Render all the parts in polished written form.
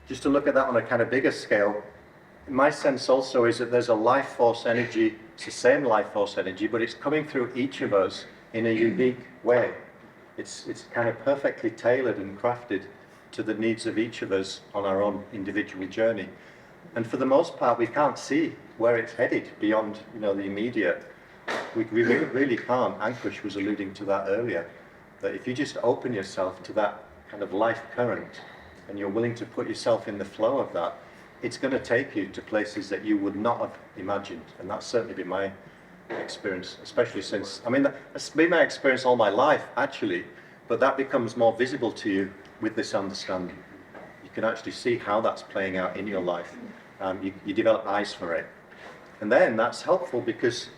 just to look at that on a kind of bigger scale, my sense also is that there's a life force energy, it's the same life force energy, but it's coming through each of us in a unique way. It's kind of perfectly tailored and crafted to the needs of each of us on our own individual journey. And for the most part, we can't see where it's headed beyond, the immediate. We really can't. Ankush was alluding to that earlier, that if you just open yourself to that kind of life current, and you're willing to put yourself in the flow of that, it's going to take you to places that you would not have imagined. And that's certainly been my experience, especially since, that's been my experience all my life, actually, but that becomes more visible to you with this understanding. You can actually see how that's playing out in your life. You develop eyes for it. And then that's helpful because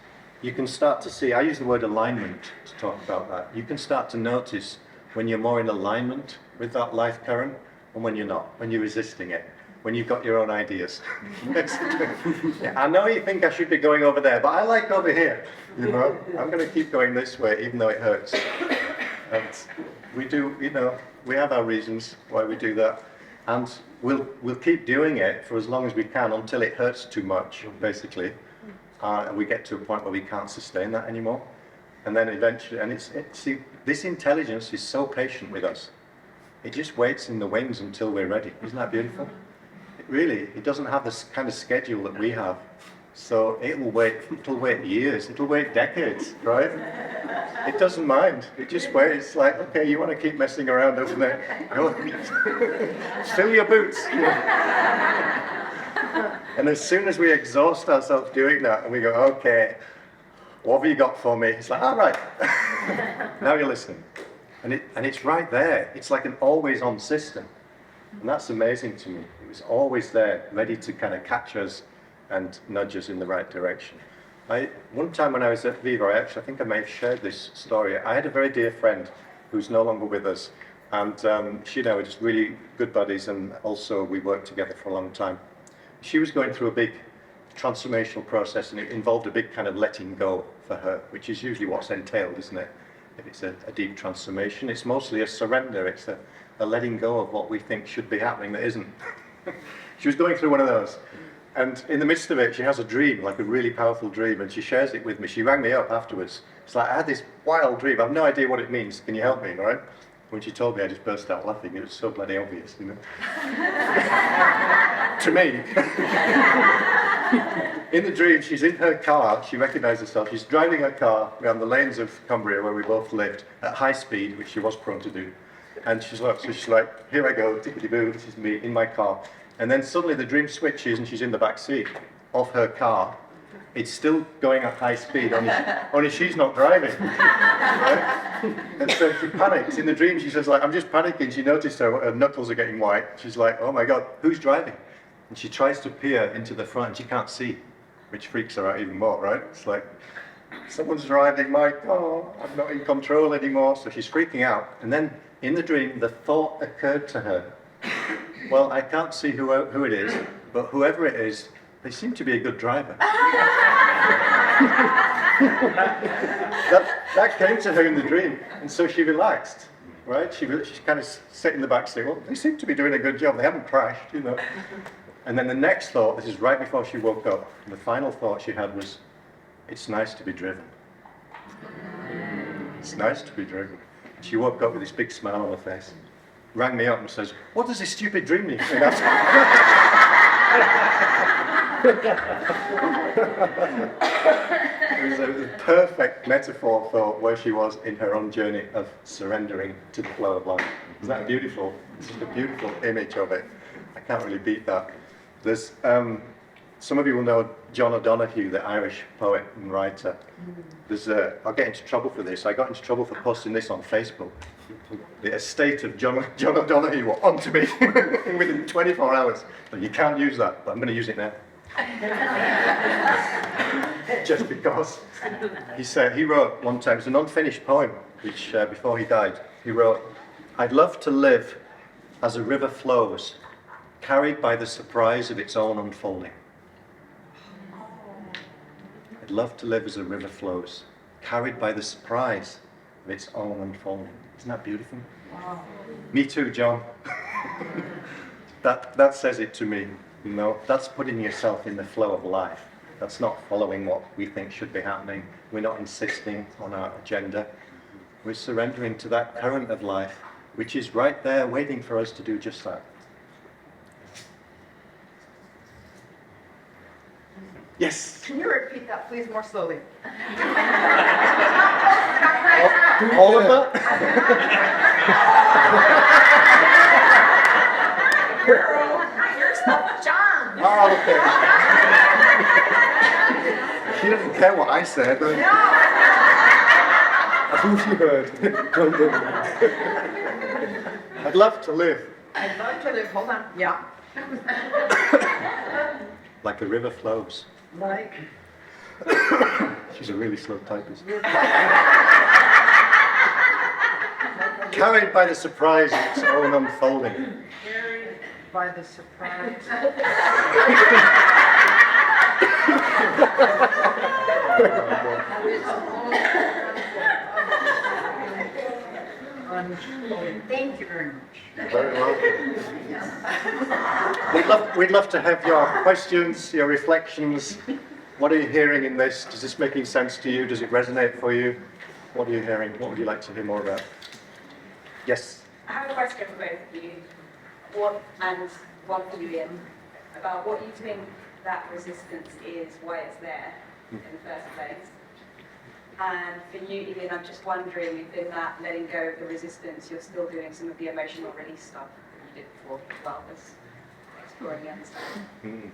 you can start to see, I use the word alignment to talk about that. You can start to notice when you're more in alignment with that life current and when you're not, when you're resisting it, when you've got your own ideas. Yeah, I know you think I should be going over there, but I like over here. I'm going to keep going this way even though it hurts. And we do, we have our reasons why we do that. And we'll keep doing it for as long as we can until it hurts too much, basically. And we get to a point where we can't sustain that anymore. And then eventually, and see, this intelligence is so patient with us. It just waits in the wings until we're ready. Isn't that beautiful? It doesn't have this kind of schedule that we have. So it'll wait years, it'll wait decades, right? It doesn't mind. It just waits like, okay, you want to keep messing around over there? Go fill your boots. And as soon as we exhaust ourselves doing that and we go, okay, what have you got for me? It's like, all right. Now you're listening. And it's right there. It's like an always on system. And that's amazing to me. It was always there, ready to kind of catch us and nudge us in the right direction. One time when I was at Viva, I think I may have shared this story. I had a very dear friend who's no longer with us, and she and I were just really good buddies, and also we worked together for a long time. She was going through a big transformational process, and it involved a big kind of letting go for her, which is usually what's entailed, isn't it? If it's a deep transformation, it's mostly a surrender, it's a letting go of what we think should be happening that isn't. She was going through one of those. And in the midst of it, she has a dream, like a really powerful dream, and she shares it with me. She rang me up afterwards. It's like, I had this wild dream. I have no idea what it means. Can you help me, all right? When she told me, I just burst out laughing. It was so bloody obvious, to me. In the dream, she's in her car. She recognised herself. She's driving her car around the lanes of Cumbria, where we both lived, at high speed, which she was prone to do. And she's like, here I go, tickety-boo, this is me in my car. And then suddenly the dream switches and she's in the back seat of her car. It's still going at high speed, only she's not driving. Right? And so she panics. In the dream she says, like, I'm just panicking. She noticed her knuckles are getting white. She's like, oh my God, who's driving? And she tries to peer into the front and she can't see, which freaks her out even more, right? It's like, someone's driving my car, I'm not in control anymore. So she's freaking out. And then in the dream, the thought occurred to her, well, I can't see who it is, but whoever it is, they seem to be a good driver. that came to her in the dream, and so she relaxed, right? She kind of sat in the back seat, well, they seem to be doing a good job, they haven't crashed, And then the next thought, this is right before she woke up, the final thought she had was, it's nice to be driven. It's nice to be driven. She woke up with this big smile on her face, rang me up and says, what does this stupid dream mean? It was a perfect metaphor for where she was in her own journey of surrendering to the flow of life. Isn't that beautiful? It's just a beautiful image of it. I can't really beat that. There's, some of you will know John O'Donoghue, the Irish poet and writer. I'll get into trouble for this. I got into trouble for posting this on Facebook. The estate of John O'Donoghue were onto me within 24 hours. But you can't use that, but I'm going to use it now. Just because. He wrote one time, it's an unfinished poem, which before he died, he wrote, I'd love to live as a river flows, carried by the surprise of its own unfolding. I'd love to live as a river flows, carried by the surprise of its own unfolding. Isn't that beautiful? Wow. Me too, John. That says it to me. You know, that's putting yourself in the flow of life. That's not following what we think should be happening. We're not insisting on our agenda. We're surrendering to that current of life, which is right there waiting for us to do just that. Yes? Can you repeat that, please, more slowly? All of that? Yourself, John. Oh, okay. She doesn't care what I said. No. I thought she heard. I'd love to live I'd love to live. Hold on. Yeah. like a river flows. Like. She's a really slow typist. Carried by the surprise of its own unfolding. Carried by the surprise. Thank you very much. You're very welcome. We'd love to have your questions, your reflections. What are you hearing in this? Does this making sense to you? Does it resonate for you? What are you hearing? What would you like to hear more about? Yes? I have a question for both of you, and one for you, Ian, about what you think that resistance is, why it's there in the first place. And for you, Ian, I'm just wondering if in that letting go of the resistance, you're still doing some of the emotional release stuff that you did before, as well as exploring the understanding.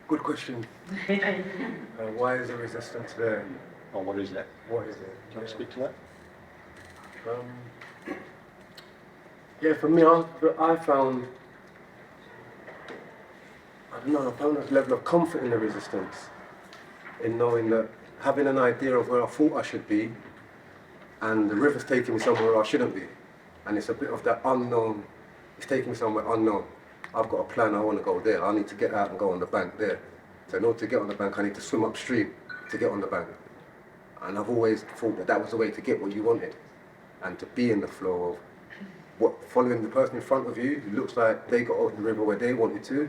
Good question. Why is the resistance there? Or what is that? What is it? Do you want to speak to that? Yeah, for me, I found a level of comfort in the resistance, in knowing that having an idea of where I thought I should be, and the river's taking me somewhere I shouldn't be, and it's a bit of that unknown. It's taking me somewhere unknown. I've got a plan. I want to go there. I need to get out and go on the bank there. So in order to get on the bank, I need to swim upstream to get on the bank. And I've always thought that that was the way to get what you wanted, and to be in the flow of following the person in front of you. It looks like they got out the river where they wanted to,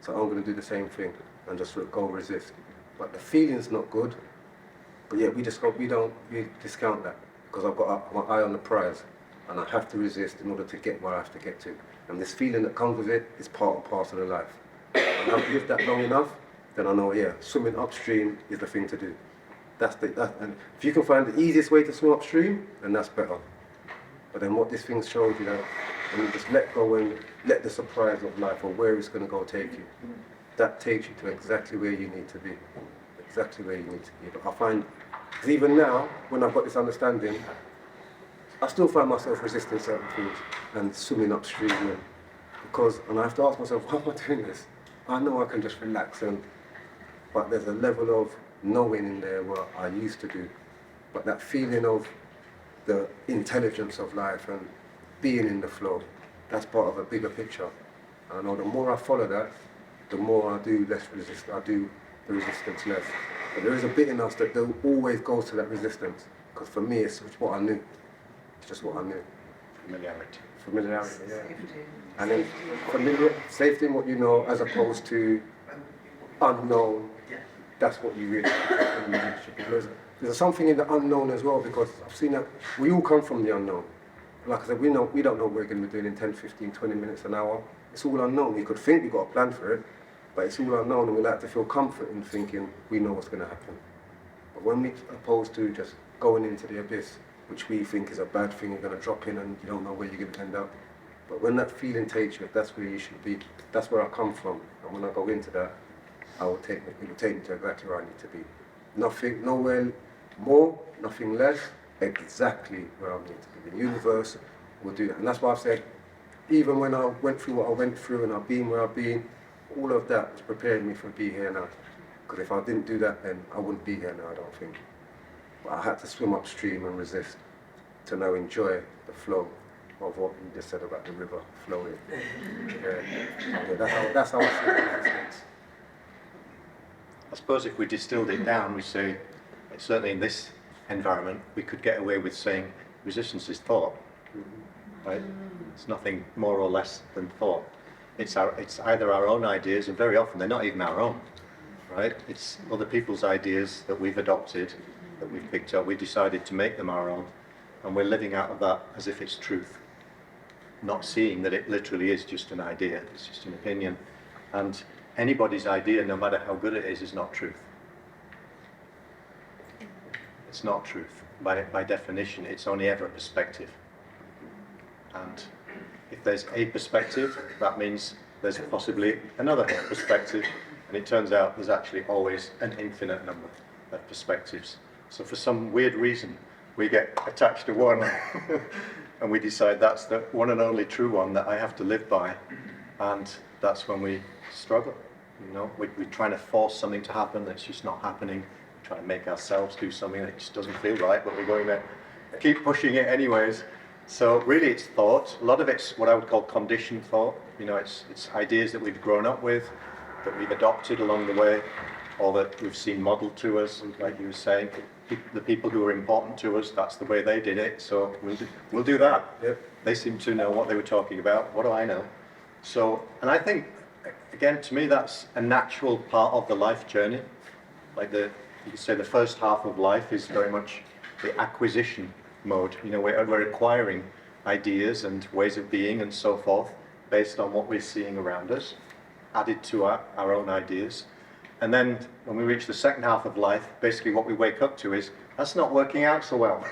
so I'm going to do the same thing and just go resist. But the feeling's not good. But yet we discount that because I've got my eye on the prize, and I have to resist in order to get where I have to get to. And this feeling that comes with it is part and parcel of life. And I've lived that long enough, then I know, swimming upstream is the thing to do. And if you can find the easiest way to swim upstream, then that's better. But then what this thing shows you, that when you just let go and let the surprise of life or where it's going to go take you, that takes you to exactly where you need to be. Exactly where you need to be. But I find, because even now, when I've got this understanding, I still find myself resisting certain things and swimming upstream. And I have to ask myself, why am I doing this? I know I can just relax, but there's a level of knowing in there what I used to do. But that feeling of the intelligence of life and being in the flow, that's part of a bigger picture. And I know the more I follow that, the more I do the resistance less. But there is a bit in us that always goes to that resistance. Because for me, it's what I knew. It's just what I knew. Familiarity, yeah. And then safety in what you know, as opposed to unknown. That's what you really should be. There's something in the unknown as well, because I've seen that we all come from the unknown. Like I said, we don't know what we're going to be doing in 10, 15, 20 minutes, an hour. It's all unknown. We could think we've got a plan for it, but it's all unknown, and we like to feel comfort in thinking we know what's going to happen. But when we opposed to just going into the abyss, which we think is a bad thing, you're going to drop in and you don't know where you're going to end up. But when that feeling takes you, that's where you should be. That's where I come from. And when I go into that, it will take me to exactly where I need to be. Nothing, nowhere more, nothing less, exactly where I need to be. The universe will do that. And that's why I've said, even when I went through what I went through and I've been where I've been, all of that was preparing me for being here now. Because if I didn't do that, then I wouldn't be here now, I don't think. But I had to swim upstream and resist to now enjoy the flow of what you just said about the river flowing. That's how I see resistance. I suppose if we distilled it down, we say, certainly in this environment, we could get away with saying resistance is thought. right? It's nothing more or less than thought. It's either our own ideas, and very often they're not even our own, right? It's other people's ideas that we've adopted, that we've picked up. We decided to make them our own, and we're living out of that as if it's truth, not seeing that it literally is just an idea. It's just an opinion, and anybody's idea, no matter how good it is not truth. It's not truth. By definition, it's only ever a perspective. And if there's a perspective, that means there's possibly another perspective, and it turns out there's actually always an infinite number of perspectives. So for some weird reason, we get attached to one, and we decide that's the one and only true one that I have to live by, and that's when we struggle. You know, we're trying to force something to happen that's just not happening. We're trying to make ourselves do something that just doesn't feel right, but we're going to keep pushing it anyways. So really it's thought. A lot of it's what I would call conditioned thought. You know, it's ideas that we've grown up with, that we've adopted along the way, or that we've seen modeled to us, like you were saying. The people who are important to us, that's the way they did it, so we'll do that. Yep. They seem to know what they were talking about. What do I know? So, and I think, again, to me, that's a natural part of the life journey. Like you could say the first half of life is very much the acquisition mode. You know, we're acquiring ideas and ways of being and so forth based on what we're seeing around us, added to our own ideas. And then when we reach the second half of life, basically what we wake up to is, that's not working out so well.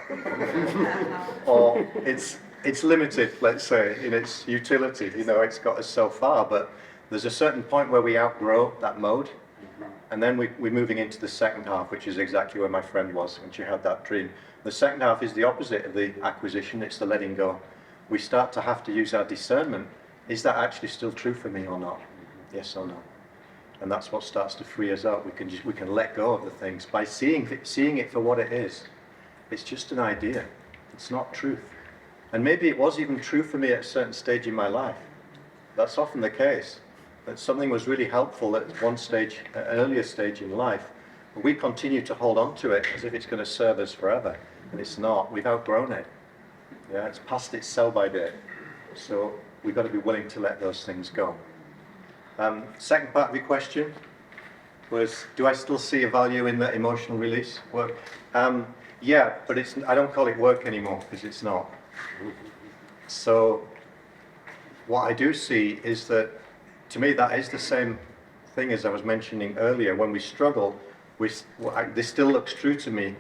Or it's limited, let's say, in its utility. You know, it's got us so far, but there's a certain point where we outgrow that mode. And then we're moving into the second half, which is exactly where my friend was when she had that dream. The second half is the opposite of the acquisition, it's the letting go. We start to have to use our discernment. Is that actually still true for me or not? Yes or no? And that's what starts to free us up. We can let go of the things by seeing it for what it is. It's just an idea. It's not truth. And maybe it was even true for me at a certain stage in my life. That's often the case. That something was really helpful at one stage, an earlier stage in life, but we continue to hold on to it as if it's going to serve us forever. And it's not. We've outgrown it. Yeah, it's past its sell-by date. So we've got to be willing to let those things go. Second part of your question was, do I still see a value in the emotional release work? Yeah, but I don't call it work anymore because it's not. So what I do see is that, to me, that is the same thing as I was mentioning earlier. When we struggle, this still looks true to me.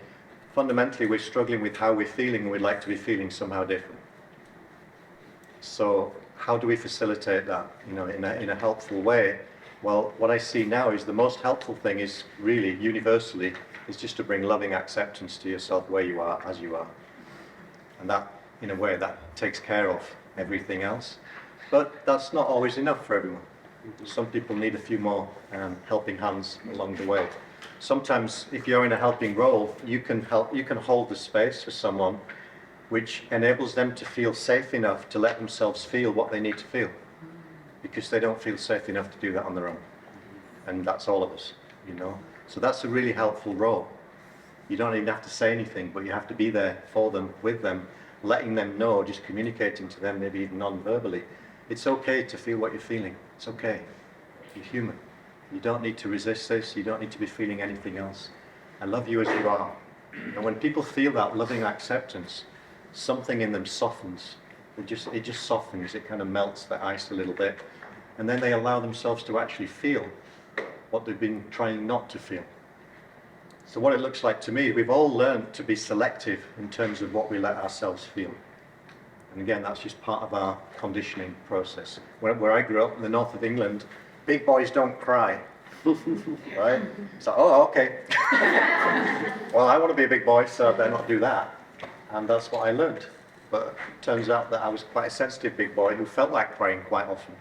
Fundamentally, we're struggling with how we're feeling, and we'd like to be feeling somehow different. So how do we facilitate that, you know, in a helpful way? Well, what I see now is the most helpful thing is really, universally, is just to bring loving acceptance to yourself where you are, as you are. And that, in a way, that takes care of everything else. But that's not always enough for everyone. Some people need a few more helping hands along the way. Sometimes, if you're in a helping role, you can hold the space for someone, which enables them to feel safe enough to let themselves feel what they need to feel, because they don't feel safe enough to do that on their own. And that's all of us, you know. So that's a really helpful role. You don't even have to say anything, but you have to be there for them, with them, letting them know, just communicating to them, maybe even non-verbally. It's okay to feel what you're feeling. It's okay. You're human. You don't need to resist this. You don't need to be feeling anything else. I love you as you are. And when people feel that loving acceptance, something in them softens. It just softens. It kind of melts the ice a little bit. And then they allow themselves to actually feel what they've been trying not to feel. So what it looks like to me, we've all learned to be selective in terms of what we let ourselves feel. And again, that's just part of our conditioning process. Where I grew up in the north of England, big boys don't cry. Right? So, oh, okay. Well, I want to be a big boy, so I better not do that. And that's what I learned. But it turns out that I was quite a sensitive big boy who felt like crying quite often.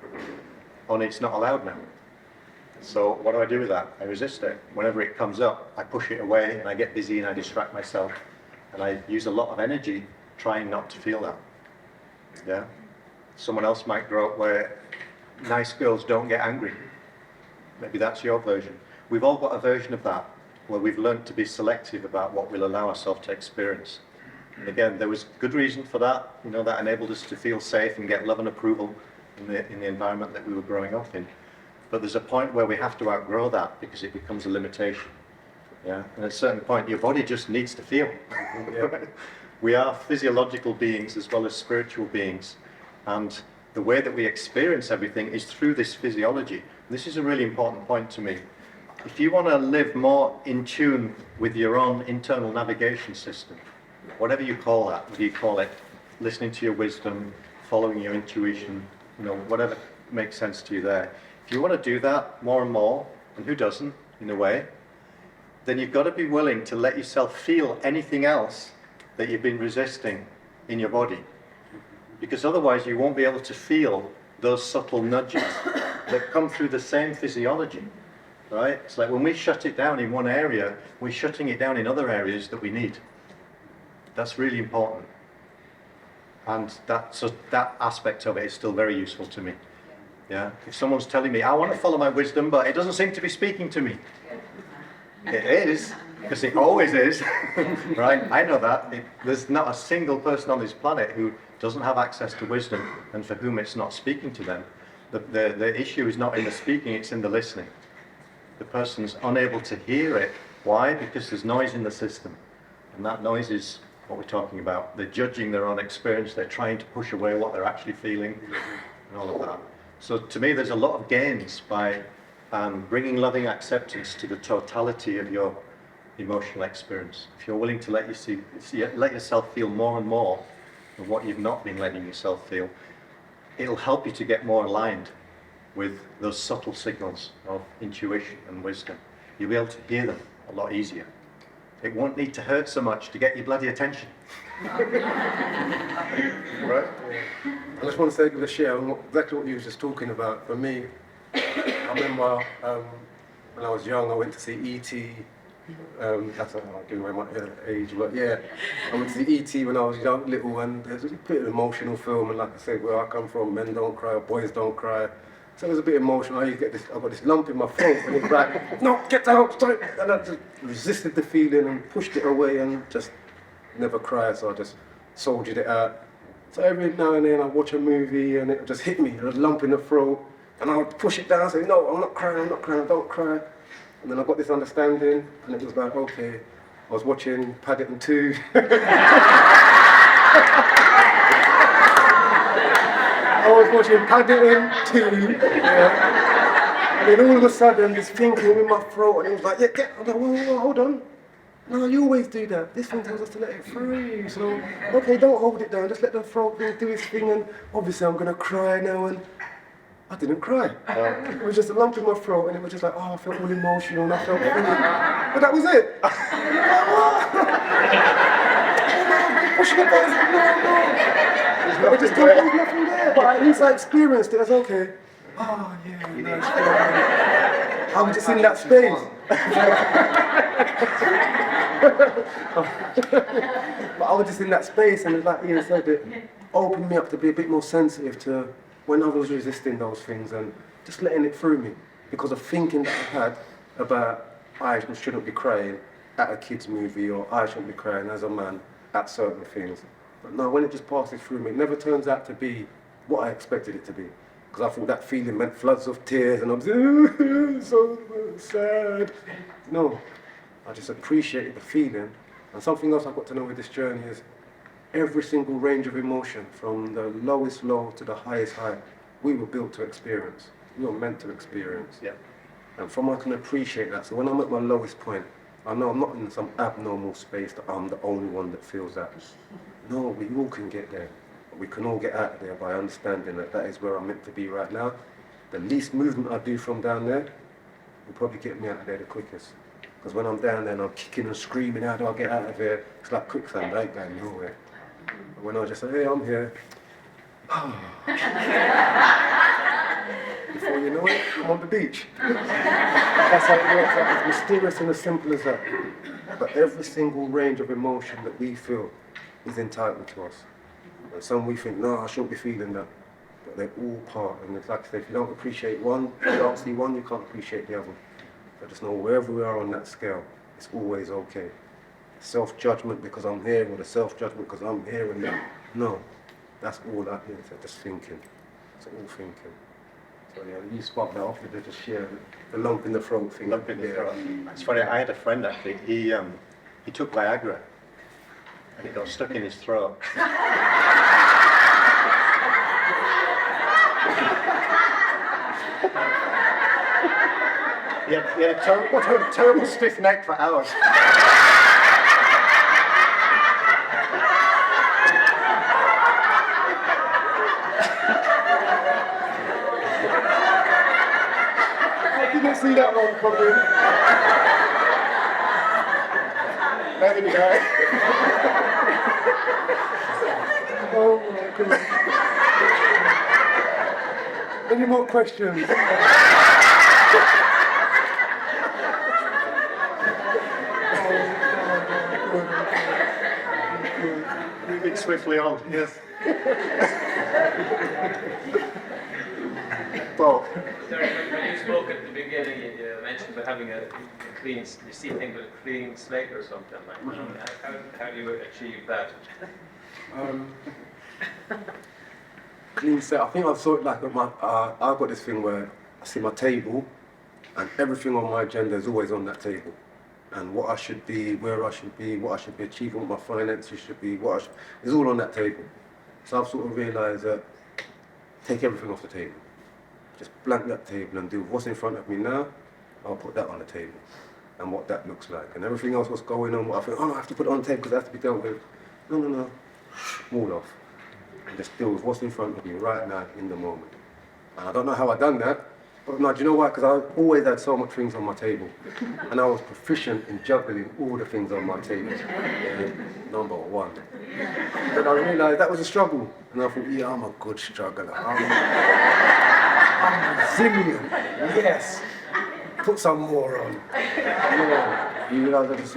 Only it's not allowed now. So what do I do with that? I resist it. Whenever it comes up, I push it away and I get busy and I distract myself. And I use a lot of energy trying not to feel that. Yeah? Someone else might grow up where nice girls don't get angry. Maybe that's your version. We've all got a version of that, where we've learned to be selective about what we'll allow ourselves to experience. And again, there was good reason for that. You know, that enabled us to feel safe and get love and approval in the environment that we were growing up in. But there's a point where we have to outgrow that because it becomes a limitation. Yeah, and at a certain point, your body just needs to feel. We are physiological beings as well as spiritual beings, and the way that we experience everything is through this physiology. This is a really important point to me. If you want to live more in tune with your own internal navigation system, whatever you call that, whether you call it listening to your wisdom, following your intuition, you know, whatever makes sense to you there. If you want to do that more and more, and who doesn't, in a way, then you've got to be willing to let yourself feel anything else that you've been resisting in your body. Because otherwise you won't be able to feel those subtle nudges that come through the same physiology, right? It's like when we shut it down in one area, we're shutting it down in other areas that we need. That's really important. And so that aspect of it is still very useful to me. Yeah. If someone's telling me, I want to follow my wisdom, but it doesn't seem to be speaking to me. It is, because it always is, right? I know that. There's not a single person on this planet who doesn't have access to wisdom and for whom it's not speaking to them. The issue is not in the speaking, it's in the listening. The person's unable to hear it. Why? Because there's noise in the system. And that noise is what we're talking about. They're judging their own experience. They're trying to push away what they're actually feeling and all of that. So to me, there's a lot of gains by bringing loving acceptance to the totality of your emotional experience. If you're willing to let yourself feel more and more of what you've not been letting yourself feel, it'll help you to get more aligned with those subtle signals of intuition and wisdom. You'll be able to hear them a lot easier. It won't need to hurt so much to get your bloody attention. Right? I just want to say, give a share on exactly what you were just talking about. For me, I remember when I was young, I went to see E.T. That's not giving away my age, but yeah, I went to see E.T. when I was young, little, and it was a bit of an emotional film. And like I said, where I come from, men don't cry, boys don't cry. So it was a bit emotional. I got this lump in my throat, and it was like, no, get out, stop. And I just resisted the feeling and pushed it away and just never cried. So I just soldiered it out. So every now and then I watch a movie and it would just hit me, a lump in the throat, and I would push it down and say, no, I'm not crying, don't cry. And then I got this understanding, and it was like, okay, I was watching Paddington 2. I was watching Paddington 2, yeah. And then all of a sudden, this thing came in my throat, and it was like, yeah, I'm like, whoa, hold on. No, you always do that. This thing tells us to let it free. So, okay, don't hold it down. Just let the throat thing do its thing. And obviously, I'm gonna cry now. And I didn't cry. It was just a lump in my throat, and it was just like, oh, I felt all emotional, and I felt but that was it. Pushing it down. No. I just there was nothing there. But at least I experienced it. I was okay. Oh yeah. Nice. I was just in that space. But I was just in that space, and like Ian said, it opened me up to be a bit more sensitive to when I was resisting those things and just letting it through me because of thinking that I had about I shouldn't be crying at a kid's movie or I shouldn't be crying as a man at certain things. But no, when it just passes through me, it never turns out to be what I expected it to be. Because I thought that feeling meant floods of tears and I was so sad. No, I just appreciated the feeling. And something else I've got to know with this journey is every single range of emotion, from the lowest low to the highest high, we were built to experience. We were meant to experience. Yeah. And from I can appreciate that. So when I'm at my lowest point, I know I'm not in some abnormal space that I'm the only one that feels that. No, we all can get there. We can all get out of there by understanding that that is where I'm meant to be right now. The least movement I do from down there will probably get me out of there the quickest. Because when I'm down there and I'm kicking and screaming, how do I get out of there? It's like quicksand, I ain't going nowhere. But when I just say, hey, I'm here. Before you know it, I'm on the beach. That's how it works. It's mysterious and as simple as that. But every single range of emotion that we feel is entitled to us. And some we think, no, I shouldn't be feeling that. But they're all part. And it's like I say, if you don't appreciate one, if you don't see one, you can't appreciate the other. But just know wherever we are on that scale, it's always okay self-judgment because I'm here, or the self-judgment because I'm here and that. No, that's all that is, just thinking. It's all thinking. So yeah, you sparked that off, you just share the lump in the throat thing. Lump in the throat. It's funny, I had a friend actually, he took Viagra and it got stuck in his throat. He had a terrible stiff neck for hours. I didn't see that one coming. There we go. Oh my God. Any more questions? Moving swiftly on, yes. Well, Derrick, when you spoke at the beginning, you mentioned about having a clean, you see things with a clean slate or something like that. How do you achieve that? Clean set. I think I've sort of like I've got this thing where I see my table, and everything on my agenda is always on that table, and what I should be, where I should be, what I should be achieving, what my finances should be, it's all on that table. So I've sort of realised that take everything off the table, just blank that table and do what's in front of me now. I'll put that on the table, and what that looks like, and everything else what's going on. What I think, oh no, I have to put it on the table because it has to be dealt with. No, all off. And just deal with what's in front of you right now in the moment. And I don't know how I done that, but no, do you know why? Because I always had so much things on my table, and I was proficient in juggling all the things on my table. Yeah, number one. Then I realised that was a struggle, and I thought, yeah, I'm a good struggler. I'm resilient. Yes. Put some more on. Yeah. You realise I just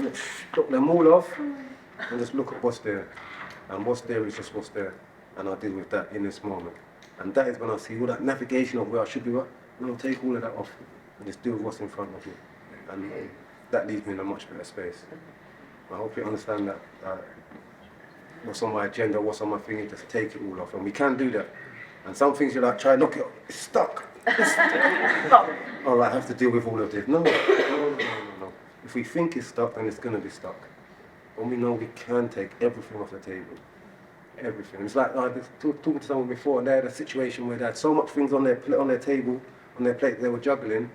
drop them all off and just look at what's there. And what's there is just what's there. And I deal with that in this moment. And that is when I see all that navigation of where I should be, and I'll take all of that off and just deal with what's in front of me. And that leaves me in a much better space. I hope you understand that what's on my agenda, what's on my thing, just take it all off. And we can do that. And some things you're like, try and knock it off, it's stuck. It's stuck. Oh, I have to deal with all of this. No. If we think it's stuck, then it's going to be stuck. When we know we can take everything off the table. Everything. It's like I was talking to someone before, and they had a situation where they had so much things on their table, on their plate they were juggling,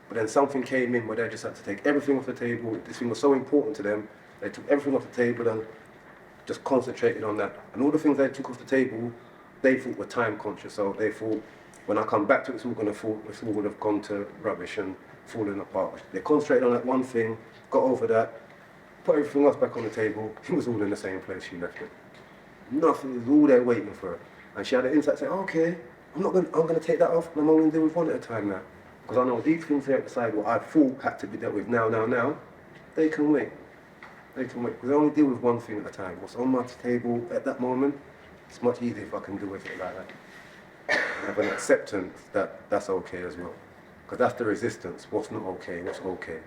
but then something came in where they just had to take everything off the table. This thing was so important to them, they took everything off the table and just concentrated on that. And all the things they took off the table, they thought were time conscious. So they thought, when I come back to it, it's all would have gone to rubbish and fallen apart. They concentrated on that one thing, got over that, put everything else back on the table. It was all in the same place she left it. Nothing, it was all there waiting for her. And she had an insight saying, okay, I'm gonna take that off, and I'm only going to deal with one at a time now. Because I know these things here at the side, what I thought had to be dealt with now, they can wait. They can wait, because I only deal with one thing at a time. What's on my table at that moment, it's much easier if I can deal with it like that. And have an acceptance that that's okay as well. Because that's the resistance, what's not okay, what's okay,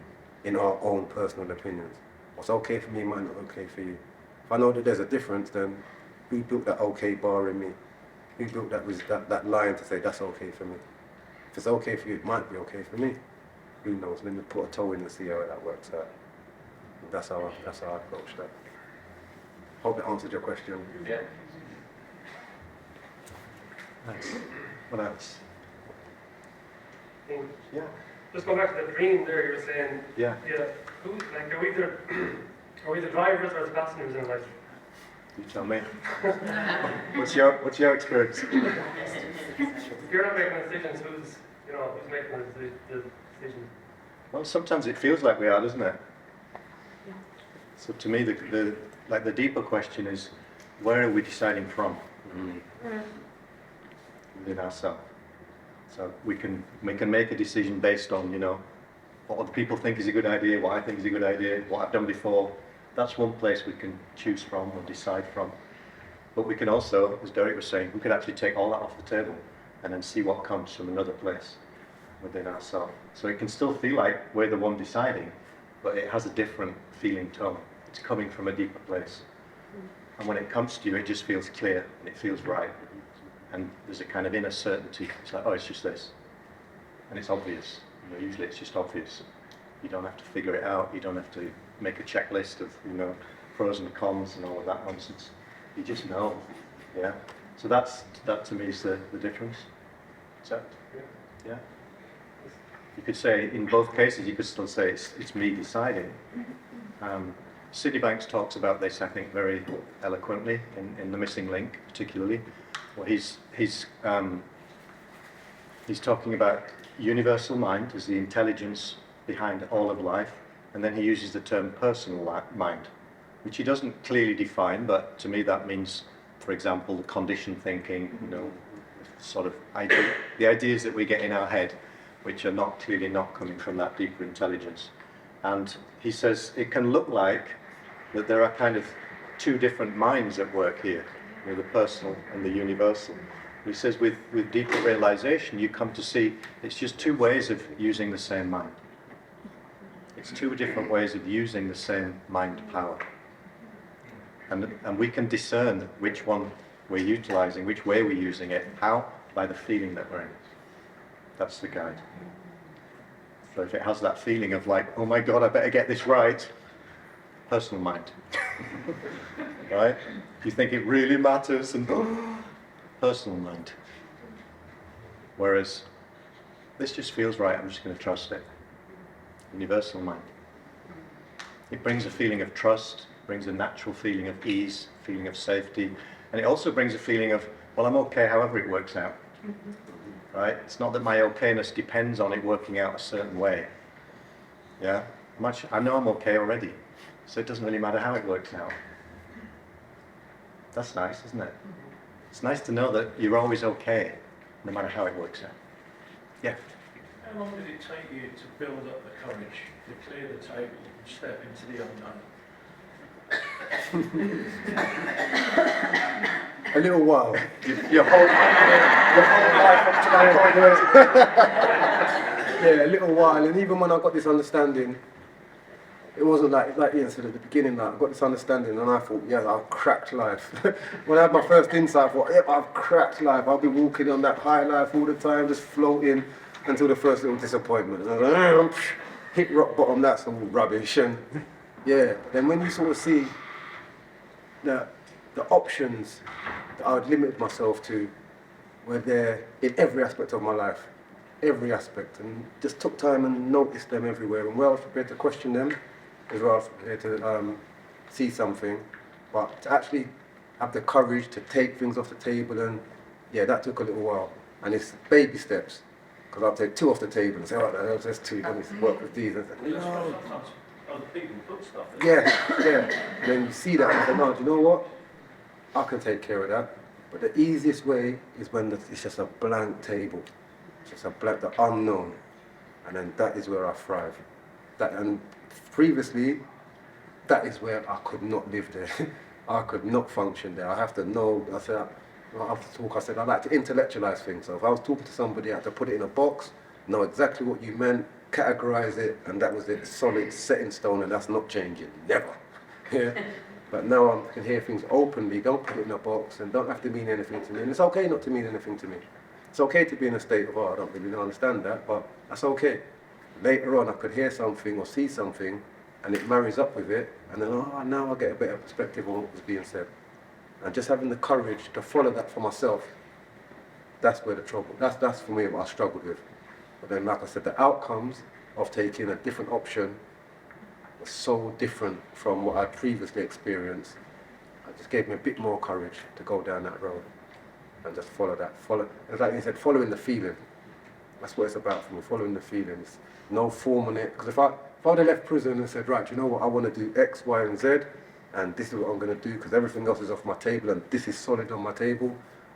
in our own personal opinions. What's okay for me might not be okay for you. If I know that there's a difference, then who built that okay bar in me? Who built that line to say that's okay for me? If it's okay for you, it might be okay for me. Who knows? Let me put a toe in and see how that works out. That's how I approach that. Hope that answered your question. Yeah. Nice. What else? Yeah. Just going back to the dream there, you were saying, Yeah. who, like, are we the drivers or the passengers in life? You tell me. What's your experience? If you're not making decisions, who's making the decisions? Well, sometimes it feels like we are, doesn't it? So to me, the deeper question is, where are we deciding from? Within ourselves. So we can make a decision based on, what other people think is a good idea, what I think is a good idea, what I've done before. That's one place we can choose from or decide from. But we can also, as Derrick was saying, we could actually take all that off the table and then see what comes from another place within ourselves. So it can still feel like we're the one deciding, but it has a different feeling tone. It's coming from a deeper place. And when it comes to you, it just feels clear and it feels right. And there's a kind of inner certainty. It's like, oh, it's just this. And it's obvious. You know, usually it's just obvious. You don't have to figure it out. You don't have to make a checklist of, you know, pros and cons and all of that nonsense. You just know. Yeah. So that to me is the difference. Is that? Yeah. You could say in both cases, you could still say it's me deciding. Sidney Banks talks about this, I think, very eloquently in The Missing Link, particularly. Well, he's talking about universal mind as the intelligence behind all of life, and then he uses the term personal mind, which he doesn't clearly define, but to me that means, for example, the conditioned thinking, you know, sort of the ideas that we get in our head, which are not clearly not coming from that deeper intelligence. And he says it can look like that there are kind of two different minds at work here, you know, the personal and the universal. He says with deeper realization, you come to see it's just two ways of using the same mind. It's two different ways of using the same mind power. And we can discern which one we're utilizing, which way we're using it, how? By the feeling that we're in. That's the guide. So if it has that feeling of like, oh my God, I better get this right, personal mind. Right? If you think it really matters, and personal mind. Whereas this just feels right, I'm just going to trust it. Universal mind. It brings a feeling of trust, brings a natural feeling of ease, feeling of safety, and it also brings a feeling of, well, I'm okay however it works out. Right? It's not that my okayness depends on it working out a certain way. Yeah? I know I'm okay already, so it doesn't really matter how it works out. That's nice, isn't it? It's nice to know that you're always okay, no matter how it works out. Yeah? How long did it take you to build up the courage to clear the table and step into the unknown? A little while. Your whole life up to that point. Yeah, a little while. And even when I got this understanding, it wasn't like Ian said at the beginning, like, I got this understanding and I thought, yeah, I've cracked life. When I had my first insight, I thought, yep, I've cracked life. I'll be walking on that high life all the time, just floating until the first little disappointment. And I was like, hit rock bottom, that's all rubbish. And yeah, then when you sort of see that the options that I would limit myself to were there in every aspect of my life, every aspect, and just took time and noticed them everywhere, and where I was prepared to question them, as well as prepared to see something, but to actually have the courage to take things off the table, and yeah, that took a little while, and it's baby steps, because I'll take two off the table and say, oh, there's two, let me work with these, and I say, no. Sometimes other people put stuff in. Yeah, and then you see that and say, no, do you know what? I can take care of that. But the easiest way is when it's just a blank table. It's just a blank, the unknown. And then that is where I thrive. And previously, that is where I could not live there. I could not function there. I have to know, I said, I like to intellectualize things. So if I was talking to somebody, I had to put it in a box, know exactly what you meant, categorize it, and that was it, solid, set in stone, and that's not changing, never. Yeah. But now I can hear things openly, don't put it in a box, and don't have to mean anything to me. And it's okay not to mean anything to me. It's okay to be in a state of, oh, I don't really understand that, but that's okay. Later on, I could hear something or see something, and it marries up with it, and then, oh, now I get a better perspective on what was being said. And just having the courage to follow that for myself, that's where the trouble, that's for me what I struggled with. But then, like I said, the outcomes of taking a different option was so different from what I'd previously experienced. It just gave me a bit more courage to go down that road and just follow that. It's like you said, following the feeling. That's what it's about for me, following the feelings. No form on it. Because if I'd have left prison and said, right, you know what, I want to do X, Y, and Z, and this is what I'm going to do because everything else is off my table and this is solid on my table.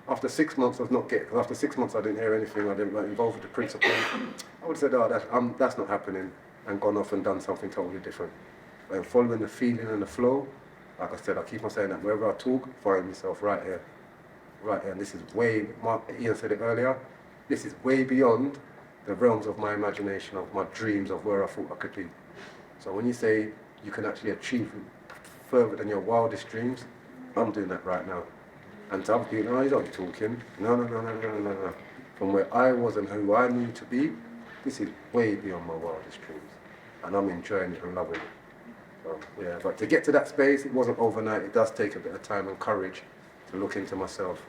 After 6 months, after 6 months I didn't hear anything, I didn't get involved with the principal. I would have said, oh, that's not happening, and gone off and done something totally different. And following the feeling and the flow, like I said, I keep on saying that wherever I talk, find myself right here. And this is Ian said it earlier, this is way beyond the realms of my imagination, of my dreams, of where I thought I could be. So when you say you can actually achieve further than your wildest dreams. I'm doing that right now. And to other people, no, he's only talking. No. From where I was and who I knew to be, this is way beyond my wildest dreams. And I'm enjoying it and loving it. So, yeah, but to get to that space, it wasn't overnight. It does take a bit of time and courage to look into myself.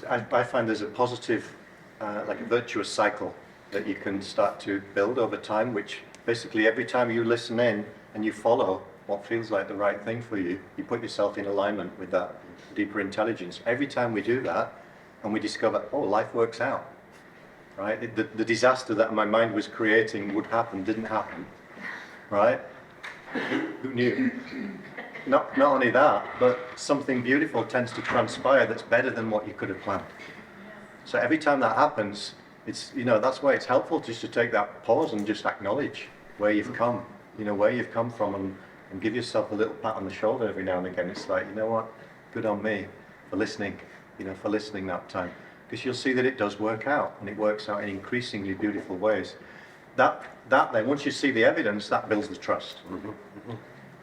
I find there's a positive, like a virtuous cycle that you can start to build over time, which basically every time you listen in and you follow what feels like the right thing for you, you put yourself in alignment with that deeper intelligence. Every time we do that and we discover, oh, life works out, right? The disaster that my mind was creating would happen, didn't happen, right? Who knew? Not only that, but something beautiful tends to transpire that's better than what you could have planned. So every time that happens, it's, that's why it's helpful just to take that pause and just acknowledge where you've come, where you've come from, and give yourself a little pat on the shoulder every now and again. It's like, you know what, good on me for listening, for listening that time. Because you'll see that it does work out, and it works out in increasingly beautiful ways. That then, once you see the evidence, that builds the trust.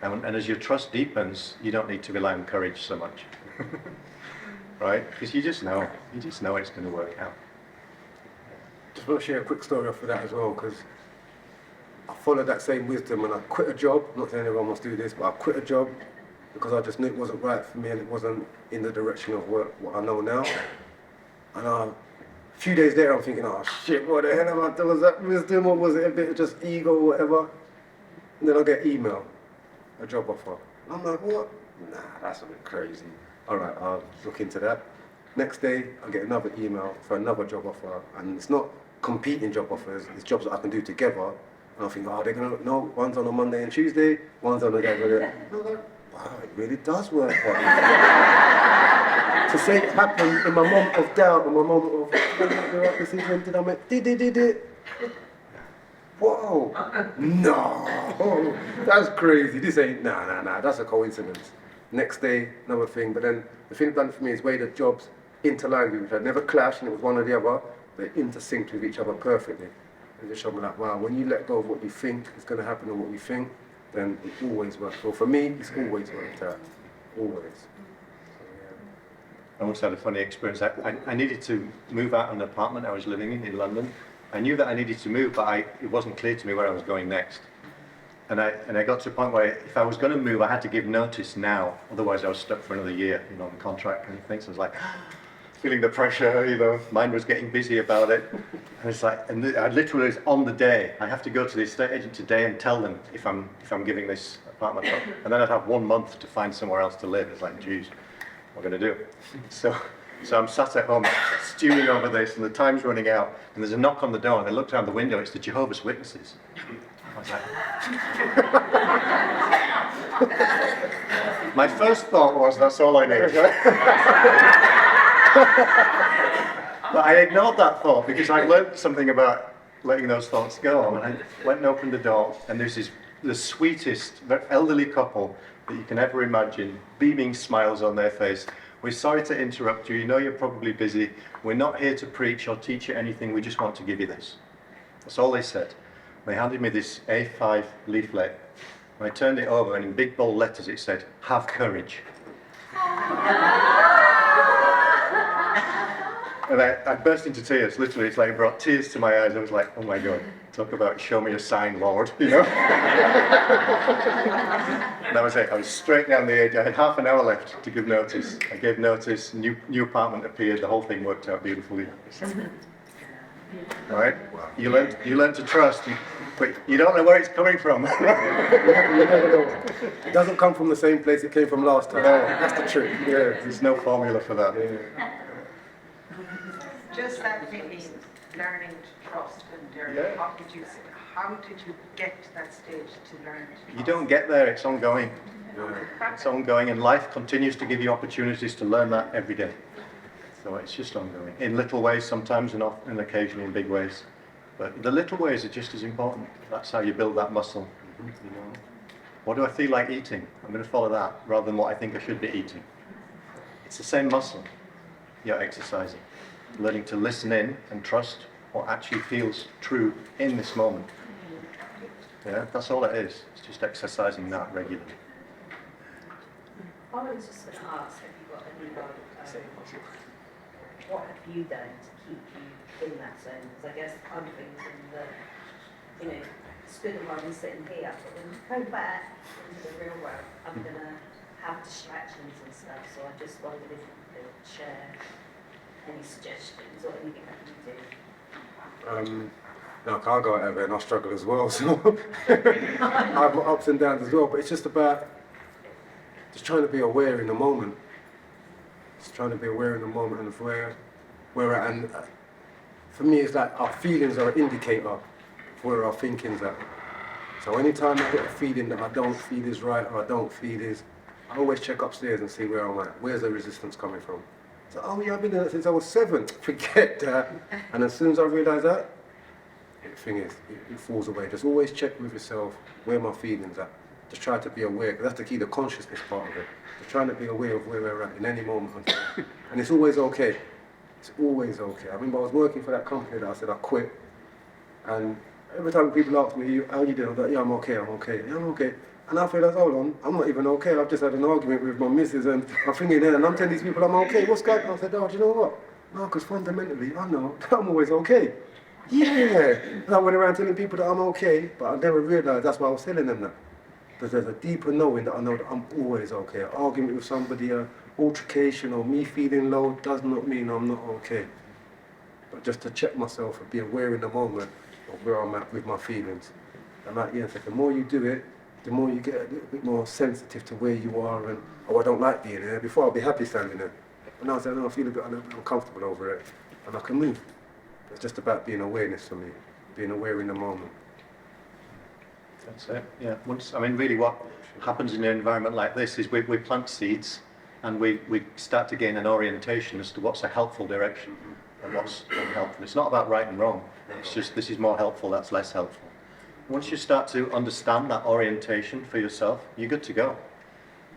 And as your trust deepens, you don't need to rely on courage so much, right? Because you just know it's going to work out. Just want to share a quick story off of that as well, because I followed that same wisdom and I quit a job. I'm not saying everyone must do this, but I quit a job because I just knew it wasn't right for me and it wasn't in the direction of what I know now. And a few days later, I'm thinking, oh shit, what the hell am I doing? Was that wisdom or was it a bit of just ego or whatever? And then I get email, a job offer. And I'm like, what? Nah, that's a bit crazy. All right, I'll look into that. Next day, I get another email for another job offer, and it's not competing job offers, it's jobs that I can do together. And I think, oh, they're gonna, no, one's on a Monday and Tuesday, one's on a day. And I'm like, wow, it really does work. To say it happened in my moment of doubt, in my moment of, did I make the right decision? Did I make, did it? Whoa, no, that's crazy. This ain't, nah, that's a coincidence. Next day, another thing, but then the thing done for me is where the jobs interlined with each other. Never clashed, and it was one or the other, but intersynced with each other perfectly. And just showed me like, wow, when you let go of what you think is going to happen and what you think, then it always works. So for me, it's always worked out. Always. I once had a funny experience. I needed to move out of an apartment I was living in London. I knew that I needed to move, but it wasn't clear to me where I was going next. And I got to a point where if I was going to move, I had to give notice now. Otherwise, I was stuck for another year, on the contract kind of thing. So I was like, feeling the pressure, mind was getting busy about it. And it's like, I literally was on the day. I have to go to the estate agent today and tell them if I'm giving this apartment up. And then I'd have 1 month to find somewhere else to live. It's like, geez, what am I going to do? So I'm sat at home stewing over this, and the time's running out. And there's a knock on the door, and I looked out the window. It's the Jehovah's Witnesses. I was like, my first thought was, that's all I need. But I ignored that thought because I learned something about letting those thoughts go. And I went and opened the door, and there's the sweetest elderly couple that you can ever imagine, beaming smiles on their face. We're sorry to interrupt you. You're probably busy. We're not here to preach or teach you anything. We just want to give you this. That's all they said. They handed me this A5 leaflet. And I turned it over, and in big bold letters it said, "Have courage." And I burst into tears, literally. It's like it brought tears to my eyes. I was like, oh my God, talk about show me a sign, Lord, And that was it. I was straight down the edge. I had half an hour left to give notice. I gave notice, new apartment appeared, the whole thing worked out beautifully. Right? You learn to trust, but you don't know where it's coming from. You never know. It doesn't come from the same place it came from last time. No. That's the trick. Yeah. There's no formula for that. Yeah. Just that maybe learning to trust and Derrick, Yeah. how did you get to that stage to learn to trust? You don't get there, it's ongoing. Yeah. It's ongoing, and life continues to give you opportunities to learn that every day. So it's just ongoing. In little ways sometimes, and occasionally in big ways. But the little ways are just as important. That's how you build that muscle. What do I feel like eating? I'm going to follow that rather than what I think I should be eating. It's the same muscle you're exercising. Learning to listen in and trust what actually feels true in this moment. Yeah, that's all it is. It's just exercising that regularly. I was just going to ask, have you got any what have you done to keep you in that zone? Because I guess I'm thinking that, you know, it's good if I'm sitting here, but when I go back into the real world, I'm going to have distractions and stuff. So I just wondered if you could share any suggestions or anything that you do. No, I can't go out there and I struggle as well, so I have my ups and downs as well, but it's just about just trying to be aware in the moment. Just trying to be aware in the moment and of where we're at. And for me, it's like our feelings are an indicator of where our thinking's at. So anytime I get a feeling that I don't feel is right or I don't feel is, I always check upstairs and see where I'm at. Where's the resistance coming from? So, oh yeah, I've been doing that since I was 7. Forget that. And as soon as I realise that, the thing is, it falls away. Just always check with yourself where my feelings are. Just try to be aware, because that's the key, the consciousness part of it. Just trying to be aware of where we're at in any moment. And it's always okay. It's always okay. I remember I was working for that company that I said I quit. And every time people ask me, how you doing? I'm like, yeah, I'm okay, yeah, I'm okay. And I realised, hold on, I'm not even okay. I've just had an argument with my missus and I'm thinking there, and I'm telling these people I'm okay. What's going on? I said, oh, do you know what? No, because fundamentally, I know that I'm always okay. Yeah. And I went around telling people that I'm okay, but I never realised that's why I was telling them that. Because there's a deeper knowing that I know that I'm always okay. An argument with somebody, an altercation or me feeling low does not mean I'm not okay. But just to check myself and be aware in the moment of where I'm at with my feelings. And like Ian said, the more you do it, the more you get a little bit more sensitive to where you are and, oh, I don't like being here. Before I'll be happy standing there. But now I say, no, I feel a bit uncomfortable over it. And I can move. It's just about being awareness for me. Being aware in the moment. That's it, yeah. I mean, really what happens in an environment like this is we plant seeds and we start to gain an orientation as to what's a helpful direction and what's unhelpful. It's not about right and wrong. It's just this is more helpful, that's less helpful. Once you start to understand that orientation for yourself, you're good to go.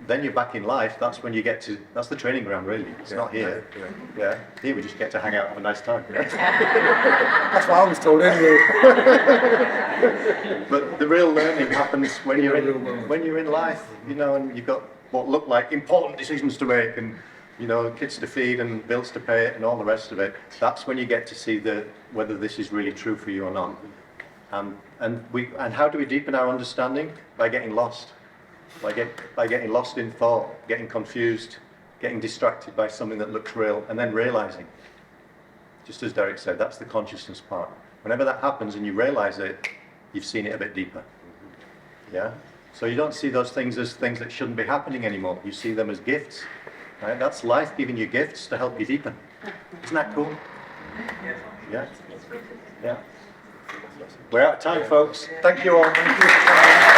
Then you're back in life, that's when you get to, that's the training ground really. It's not here. Yeah. Here we just get to hang out and have a nice time. That's what I was told anyway. But the real learning happens when you're in life, you know, and you've got what look like important decisions to make and, you know, kids to feed and bills to pay and all the rest of it. That's when you get to see whether this is really true for you or not. And how do we deepen our understanding? By getting lost. By getting lost in thought, getting confused, getting distracted by something that looks real, and then realizing. Just as Derrick said, that's the consciousness part. Whenever that happens and you realize it, you've seen it a bit deeper. Yeah? So you don't see those things as things that shouldn't be happening anymore. You see them as gifts. Right? That's life giving you gifts to help you deepen. Isn't that cool? Yeah? Yeah. We're out of time, folks. Thank you all. Thank you.